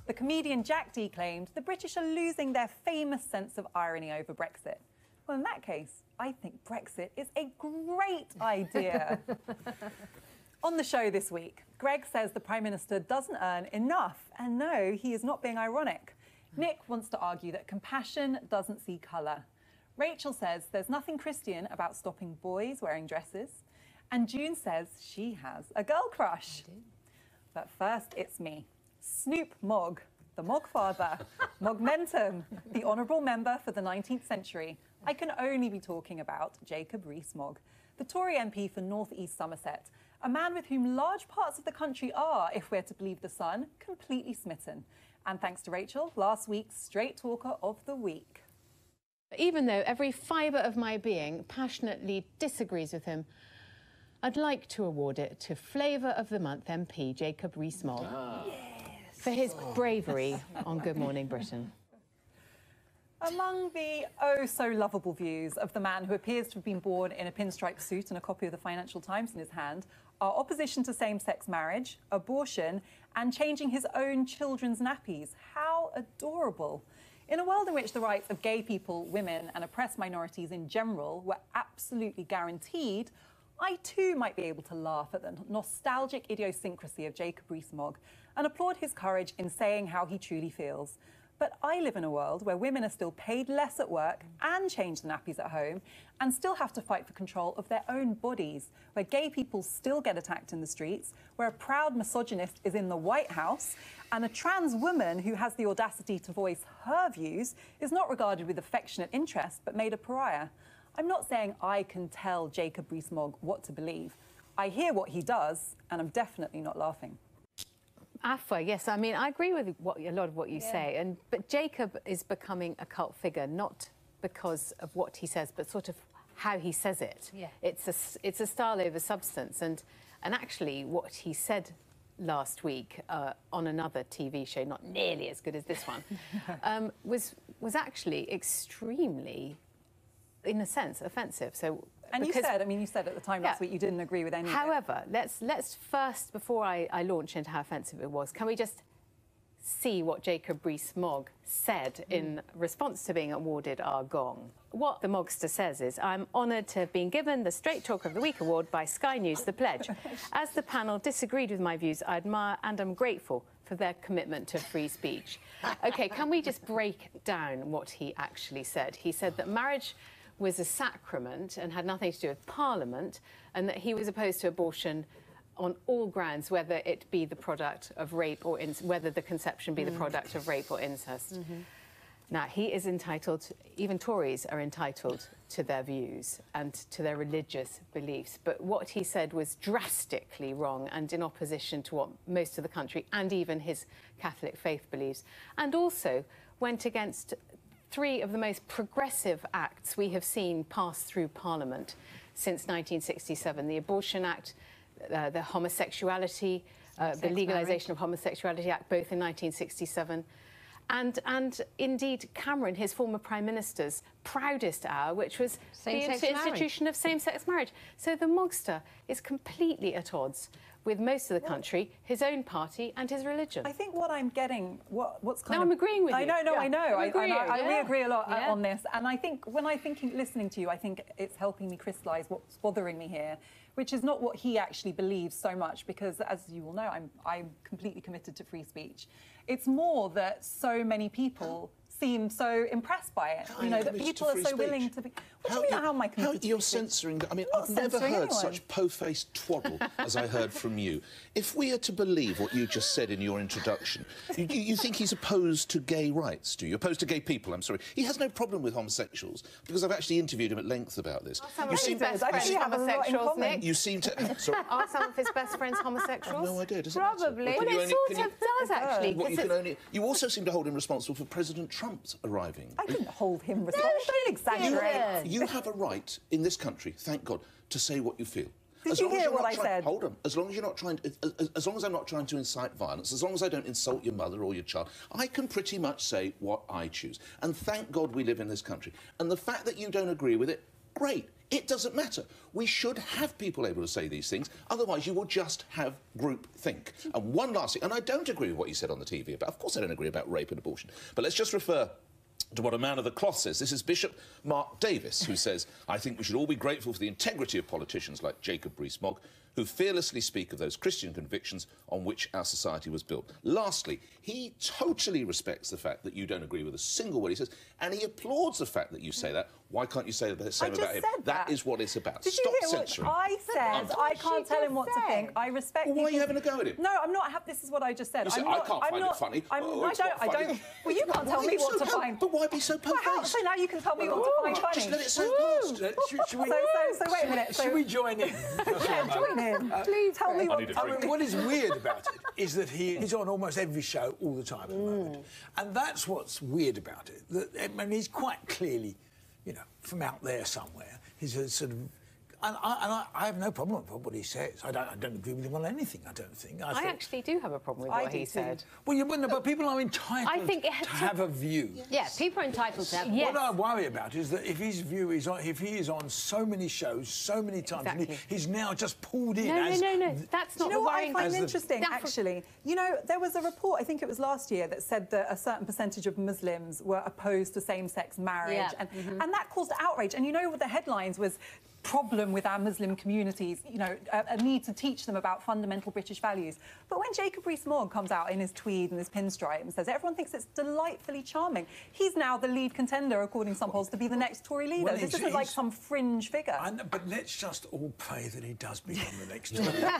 The comedian Jack D claimed the British are losing their famous sense of irony over Brexit. Well, in that case, I think Brexit is a great idea. On the show this week, Greg says the Prime Minister doesn't earn enough. And no, he is not being ironic. Nick wants to argue that compassion doesn't see colour. Rachel says there's nothing Christian about stopping boys wearing dresses. And June says she has a girl crush. But first, it's me, Snoop Mogg, the Mogg father, Mogmentum, the honourable member for the 19th century. I can only be talking about Jacob Rees-Mogg, the Tory MP for North East Somerset, a man with whom large parts of the country are, if we're to believe The Sun, completely smitten. And thanks to Rachel, last week's Straight Talker of the Week. Even though every fibre of my being passionately disagrees with him, I'd like to award it to Flavour of the Month MP Jacob Rees-Mogg for his bravery on Good Morning Britain. Among the oh-so-lovable views of the man who appears to have been born in a pinstripe suit and a copy of the Financial Times in his hand are opposition to same-sex marriage, abortion and changing his own children's nappies. How adorable. In a world in which the rights of gay people, women and oppressed minorities in general were absolutely guaranteed, I too might be able to laugh at the nostalgic idiosyncrasy of Jacob Rees-Mogg and applaud his courage in saying how he truly feels. But I live in a world where women are still paid less at work and change the nappies at home and still have to fight for control of their own bodies, where gay people still get attacked in the streets, where a proud misogynist is in the White House and a trans woman who has the audacity to voice her views is not regarded with affectionate interest but made a pariah. I'm not saying I can tell Jacob Rees-Mogg what to believe. I hear what he does and I'm definitely not laughing. Afua, yes, I mean, I agree with a lot of what you say, but Jacob is becoming a cult figure, not because of what he says, but sort of how he says it. Yeah. It's a style over substance, and actually what he said last week on another TV show, not nearly as good as this one, was actually extremely, in a sense, offensive. So. And you said at the time last week you didn't agree with any of it. However, let's first, before I launch into how offensive it was, can we just see what Jacob Rees-Mogg said in response to being awarded our gong? What the Moggster says is, I'm honoured to have been given the Straight Talker of the Week award by Sky News The Pledge. As the panel disagreed with my views, I admire and am grateful for their commitment to free speech. OK, can we just break down what he actually said? He said that marriage was a sacrament and had nothing to do with Parliament, and that he was opposed to abortion on all grounds, whether it be the product of rape or whether the conception be the product of rape or incest. Now, he is entitled, even Tories are entitled to their views and to their religious beliefs, but what he said was drastically wrong and in opposition to what most of the country and even his Catholic faith believes, and also went against three of the most progressive acts we have seen pass through Parliament since 1967. The Abortion Act, the Homosexuality, the Legalisation of Homosexuality Act, both in 1967. And indeed, Cameron, his former Prime Minister's proudest hour, which was the institution of same-sex marriage. So the Moggster is completely at odds with most of the country, his own party and his religion. I think what I'm getting, what's kind of... I'm agreeing with you. I know. We agree a lot on this. And I think when listening to you, I think it's helping me crystallise what's bothering me here, which is not what he actually believes so much, because as you all know, I'm completely committed to free speech. It's more that so many people seem so impressed by it. You know, that people are so willing to be... How am I committed to You're censoring... I mean, I've never heard such po-faced twaddle as I heard from you. If we are to believe what you just said in your introduction, you think he's opposed to gay rights, do you? Opposed to gay people, I'm sorry. He has no problem with homosexuals, because I've actually interviewed him at length about this. Are some of his best friends homosexuals, Nick? You seem to... Sorry? Are some of his best friends homosexuals? No idea, does it Probably. matter? Well, it sort of does, actually. You also seem to hold him responsible for President Trump's arriving. I didn't hold him responsible. Don't exaggerate. You have a right in this country, thank God, to say what you feel. Did you hear what I said? Hold on. As long as you're not trying to, as long as I'm not trying to incite violence, as long as I don't insult your mother or your child, I can pretty much say what I choose. And thank God we live in this country. And the fact that you don't agree with it, great. It doesn't matter. We should have people able to say these things, otherwise you will just have groupthink. And one last thing, and I don't agree with what you said on the TV about, of course I don't agree about rape and abortion, but let's just refer to what a man of the cloth says. This is Bishop Mark Davis, who says, I think we should all be grateful for the integrity of politicians like Jacob Rees-Mogg, who fearlessly speak of those Christian convictions on which our society was built. Lastly, he totally respects the fact that you don't agree with a single word he says, and he applauds the fact that you say that. Why can't you say the same about him? That is what it's about. Did Stop you hear censoring. what I said? I can't tell him what to think. I respect. Well, why are you having a go at him? No, I'm not. This is what I just said. You said, I can't find it funny. I don't. Well, you can't tell me what to find. But why be so po-faced? So now you can tell me what to find funny. Just let it say past. So wait a minute. Should we join in? Yeah, join in. Please tell me what. I mean, what is weird about it is that he's on almost every show all the time at the moment, and that's what's weird about it. I mean, he's quite clearly, you know, from out there somewhere. He's a sort of. And I have no problem with what he says. I don't agree with him on anything, I don't think. I actually do have a problem with what he said. Well, but people are entitled to have a view. Yeah, people are entitled to have. What I worry about is that if his view is on, if he is on so many shows, so many times, and he's now just pulled in. No, that's not. You know what I find interesting, actually? You know, there was a report, I think it was last year, that said that a certain percentage of Muslims were opposed to same-sex marriage, and that caused outrage. And you know what the headlines was? Problem with our Muslim communities, you know, a need to teach them about fundamental British values. But when Jacob Rees-Mogg comes out in his tweed and his pinstripe and says everyone thinks it's delightfully charming, he's now the lead contender, according to some polls, to be the next Tory leader. Well, this isn't like some fringe figure. But let's just all pray that he does become the next Tory leader.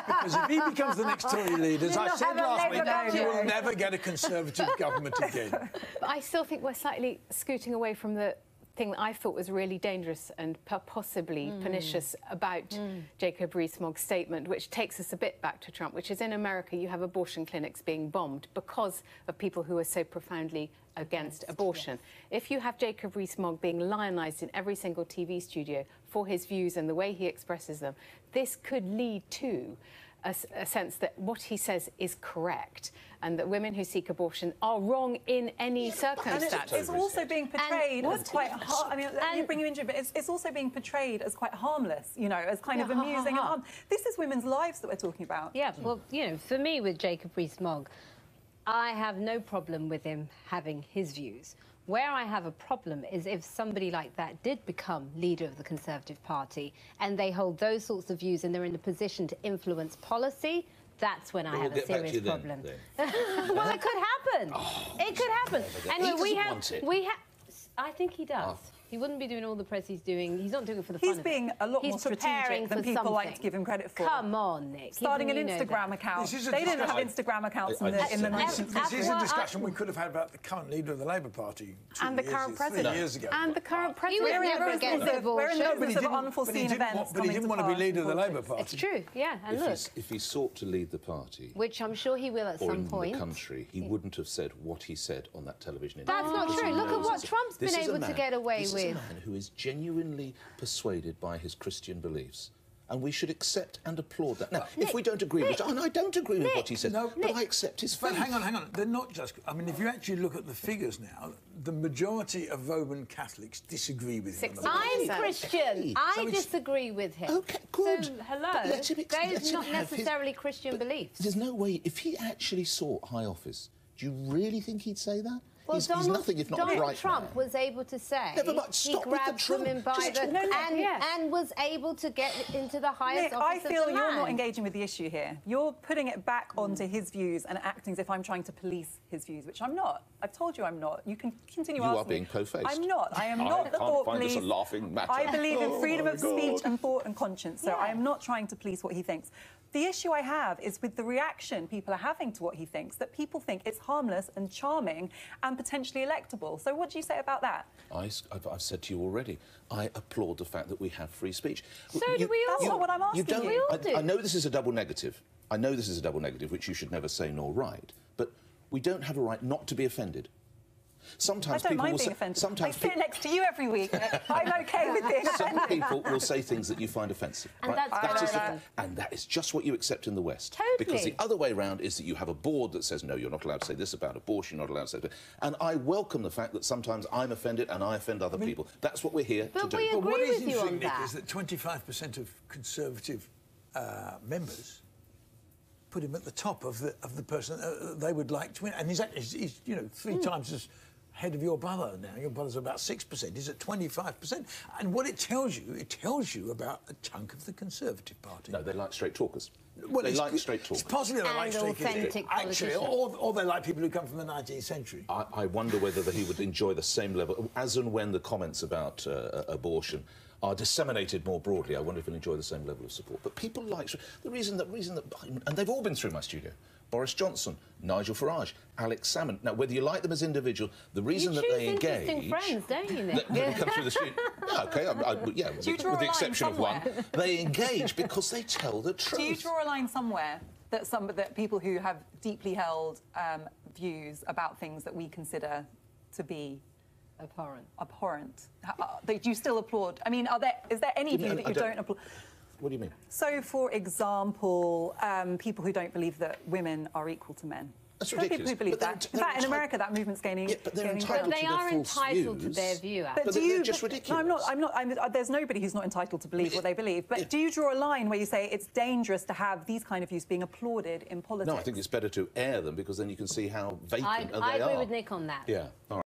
Because if he becomes the next Tory leader, as I said last week, you will never get a Conservative government again. But I still think we're slightly scooting away from the thing that I thought was really dangerous and possibly pernicious about Jacob Rees-Mogg's statement, which takes us a bit back to Trump, which is in America you have abortion clinics being bombed because of people who are so profoundly against abortion. If you have Jacob Rees-Mogg being lionised in every single TV studio for his views and the way he expresses them, this could lead to a sense that what he says is correct and that women who seek abortion are wrong in any circumstance. And it's also being portrayed as quite... I mean, let me bring you into it, but it's also being portrayed as quite harmless, you know, as kind of amusing. And this is women's lives that we're talking about. Yeah, well, you know, for me with Jacob Rees-Mogg, I have no problem with him having his views. Where I have a problem is if somebody like that did become leader of the Conservative Party and they hold those sorts of views and they're in a position to influence policy, that's when I have a serious problem. Well, it could happen. It could happen. Anyway, I think he does. He wouldn't be doing all the press he's doing. He's not doing it for the fun of it. He's being a lot more strategic than people like to give him credit for. Come on, Nick. Starting an Instagram account. They didn't have Instagram accounts in the 90s. This is a discussion we could have had about the current leader of the Labour Party and the current president 3 years ago. And the current president. We're in the business of unforeseen events. But he didn't want to be leader of the Labour Party. It's true, yeah. And look, if he sought to lead the party, which I'm sure he will at some point, or in the country, he wouldn't have said what he said on that television interview. That's not true. Look at what Trump's been able to get away with. This is a man who is genuinely persuaded by his Christian beliefs. And we should accept and applaud that. Now, if we don't agree with it, and I don't agree with what he said, but I accept his faith. But hang on. They're not just... I mean, if you actually look at the figures now, the majority of Roman Catholics disagree with him. I'm Christian. I disagree with him. OK, good. So, hello, those not necessarily Christian beliefs. There's no way... If he actually sought high office, do you really think he'd say that? Well, he's nothing if not Donald right Trump was able to say he grabbed women by and was able to get into the highest office of the land. I feel you're not engaging with the issue here. You're putting it back onto his views and acting as if I'm trying to police his views, which I'm not. I've told you I'm not. You can continue asking. You are being po-faced. I'm not. I am not the thought police. I can't find this a laughing matter. I believe in freedom of speech and thought and conscience, so I am not trying to police what he thinks. The issue I have is with the reaction people are having to what he thinks, that people think it's harmless and charming and potentially electable. So what do you say about that? I've said to you already, I applaud the fact that we have free speech. So do we all. That's not what I'm asking you. We all do. I know this is a double negative. I know this is a double negative, which you should never say nor write. But we don't have a right not to be offended. Sometimes I don't people mind will being say, offended. sometimes I sit next to you every week. I'm okay with being some offended. people will say things that you find offensive. And right? that's And that is just what you accept in the West. Totally. Because the other way around is that you have a board that says, no, you're not allowed to say this about abortion, you're not allowed to say that. And I welcome the fact that sometimes I'm offended and I offend other people. That's what we're here to do. we But what agree is with you on interesting, Nick, that. is that 25% of Conservative members put him at the top of the person they would like to win. And he's you know, 3 times as head of your brother now. Your brother's about 6%. He's at 25%. And what it tells you about a chunk of the Conservative Party. No, they like straight talkers. Well, they like straight talkers. It's possibly they And like straight authentic actually, politicians. or they like people who come from the 19th century. I wonder whether he would enjoy the same level, as and when the comments about abortion are disseminated more broadly. I wonder if he'll enjoy the same level of support. But people like the reason that, and they've all been through my studio. Boris Johnson, Nigel Farage, Alex Salmond. Now, whether you like them as individuals, the reason that they engage... You choose interesting friends, don't you, Nick? They come through the street. Yeah, OK, yeah, Do you draw with the a line exception of one. somewhere? They engage because they tell the truth. Do you draw a line somewhere that people who have deeply held views about things that we consider to be abhorrent? Do you still applaud? I mean, is there any view that you don't applaud? What do you mean? So, for example, people who don't believe that women are equal to men. That's There are ridiculous. people who believe But that. In fact, in America, that movement's gaining. Yeah, but they're gaining entitled ground. But they to their are false entitled to views. their view, But But do they're you? just ridiculous. No, I'm not. There's nobody who's not entitled to believe what they believe. But do you draw a line where you say it's dangerous to have these kind of views being applauded in politics? No, I think it's better to air them because then you can see how vacant they are. I agree with Nick on that. Yeah. All right.